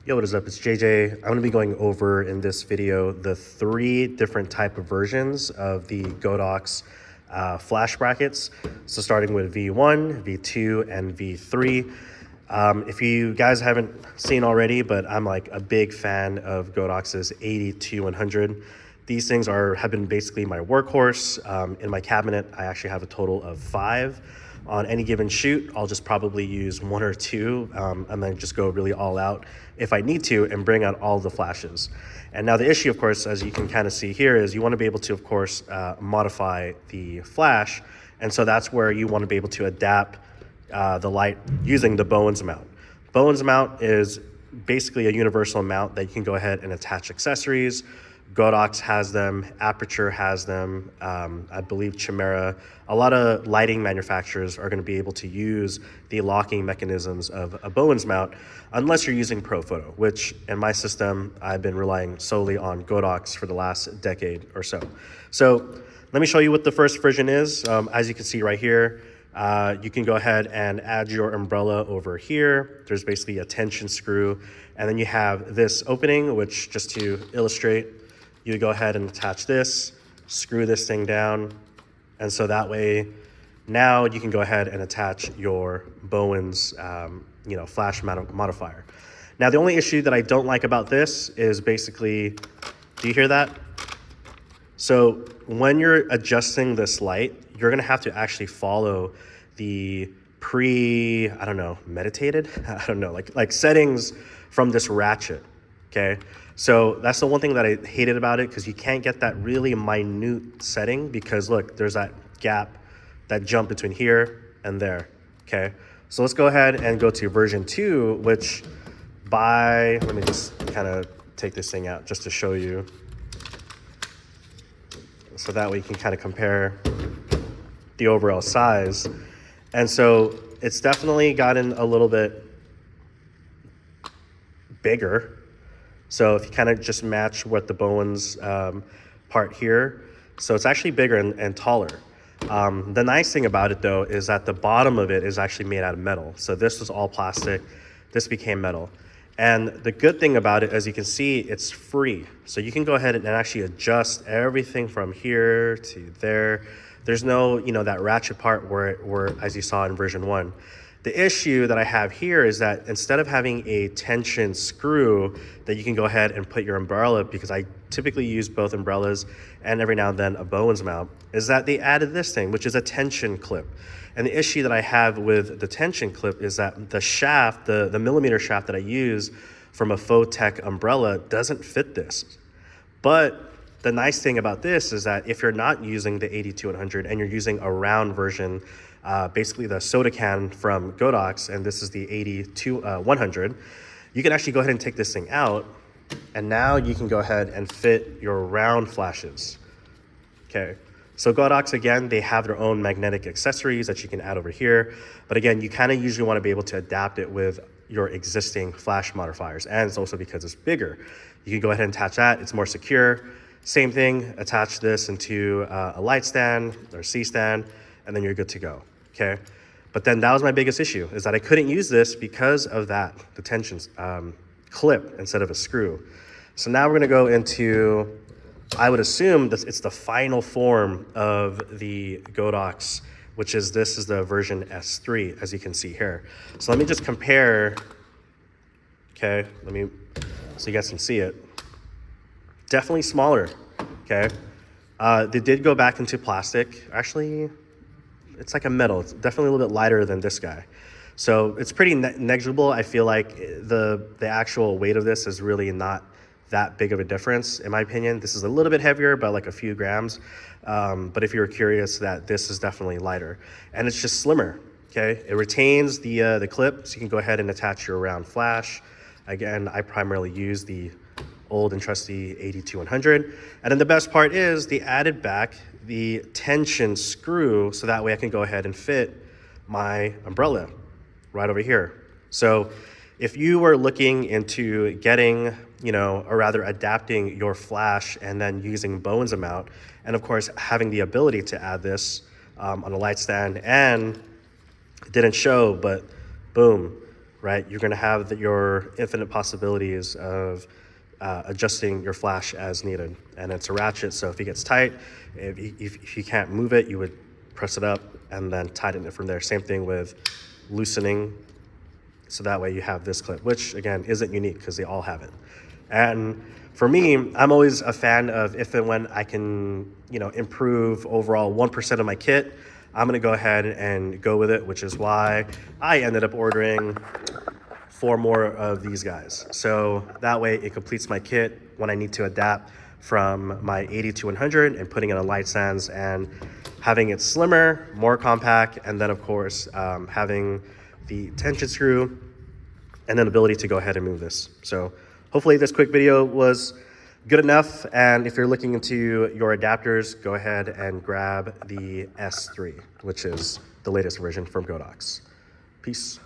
Yo, what is up? It's JJ. I'm going to be going over in this video the 3 different type of versions of the Godox flash brackets. So starting with V1, V2, and V3. If you guys haven't seen already, but I'm like a big fan of Godox's 80-100. These things have been basically my workhorse. In my cabinet, I actually have a total of 5. On any given shoot, I'll just probably use 1 or 2 and then just go really all out if I need to and bring out all the flashes. And now the issue, of course, as you can kind of see here, is you want to be able to, of course, modify the flash. And so that's where you want to be able to adapt the light using the Bowens mount. Bowens mount is basically a universal mount that you can go ahead and attach accessories. Godox has them, Aperture has them, I believe Chimera. A lot of lighting manufacturers are going to be able to use the locking mechanisms of a Bowens mount unless you're using ProPhoto, which in my system, I've been relying solely on Godox for the last decade or so. So let me show you what the first version is. As you can see right here, you can go ahead and add your umbrella over here. There's basically a tension screw, and then you have this opening, which just to illustrate, you go ahead and attach this, screw this thing down, and so that way now you can go ahead and attach your Bowens flash modifier. Now the only issue that I don't like about this is basically, do you hear that? So when you're adjusting this light, you're gonna have to actually follow the meditated, like settings from this ratchet, okay? So that's the one thing that I hated about it, because you can't get that really minute setting, because look, there's that gap, that jump between here and there, okay? So let's go ahead and go to version 2, which let me just kind of take this thing out just to show you. So that way you can kind of compare the overall size. And so it's definitely gotten a little bit bigger. So if you kind of just match what the Bowens part here, so it's actually bigger and taller. The nice thing about it though is that the bottom of it is actually made out of metal. So this was all plastic, this became metal. And the good thing about it, as you can see, it's free. So you can go ahead and actually adjust everything from here to there. There's no, that ratchet part where as you saw in version 1. The issue that I have here is that instead of having a tension screw that you can go ahead and put your umbrella, because I typically use both umbrellas and every now and then a Bowens mount, is that they added this thing, which is a tension clip. And the issue that I have with the tension clip is that the shaft, the millimeter shaft that I use from a Photech umbrella doesn't fit this. But the nice thing about this is that if you're not using the 80-100 and you're using a round version, basically the soda can from Godox, and this is the 80-100, you can actually go ahead and take this thing out, and now you can go ahead and fit your round flashes, okay? So Godox, again, they have their own magnetic accessories that you can add over here, but again, you kind of usually want to be able to adapt it with your existing flash modifiers, and it's also because it's bigger. You can go ahead and attach that, it's more secure. Same thing, attach this into a light stand or C-stand, and then you're good to go, okay? But then that was my biggest issue, is that I couldn't use this because of that, the tension clip instead of a screw. So now we're gonna go into, I would assume that it's the final form of the Godox, which is, this is the version S3, as you can see here. So let me just compare, okay? So you guys can see it. Definitely smaller, okay? They did go back into plastic. Actually, it's like a metal. It's definitely a little bit lighter than this guy. So it's pretty negligible. I feel like the actual weight of this is really not that big of a difference, in my opinion. This is a little bit heavier, by like a few grams. But if you're curious, that this is definitely lighter. And it's just slimmer, okay? It retains the clip, so you can go ahead and attach your round flash. Again, I primarily use the old and trusty 80-100. And then the best part is they added back the tension screw, so that way I can go ahead and fit my umbrella right over here. So if you were looking into getting, or rather adapting your flash and then using Bowens mount, and of course having the ability to add this on a light stand, and it didn't show, but boom, right? You're going to have your infinite possibilities of adjusting your flash as needed. And it's a ratchet, so if it gets tight, if you can't move it, you would press it up and then tighten it from there. Same thing with loosening, so that way you have this clip, which again isn't unique because they all have it. And for me, I'm always a fan of if and when I can, improve overall 1% of my kit, I'm gonna go ahead and go with it, which is why I ended up ordering 4 more of these guys. So that way it completes my kit when I need to adapt from my 80 to 100 and putting in a light sans and having it slimmer, more compact, and then of course having the tension screw and then ability to go ahead and move this. So hopefully this quick video was good enough, and if you're looking into your adapters, go ahead and grab the S3, which is the latest version from Godox. Peace.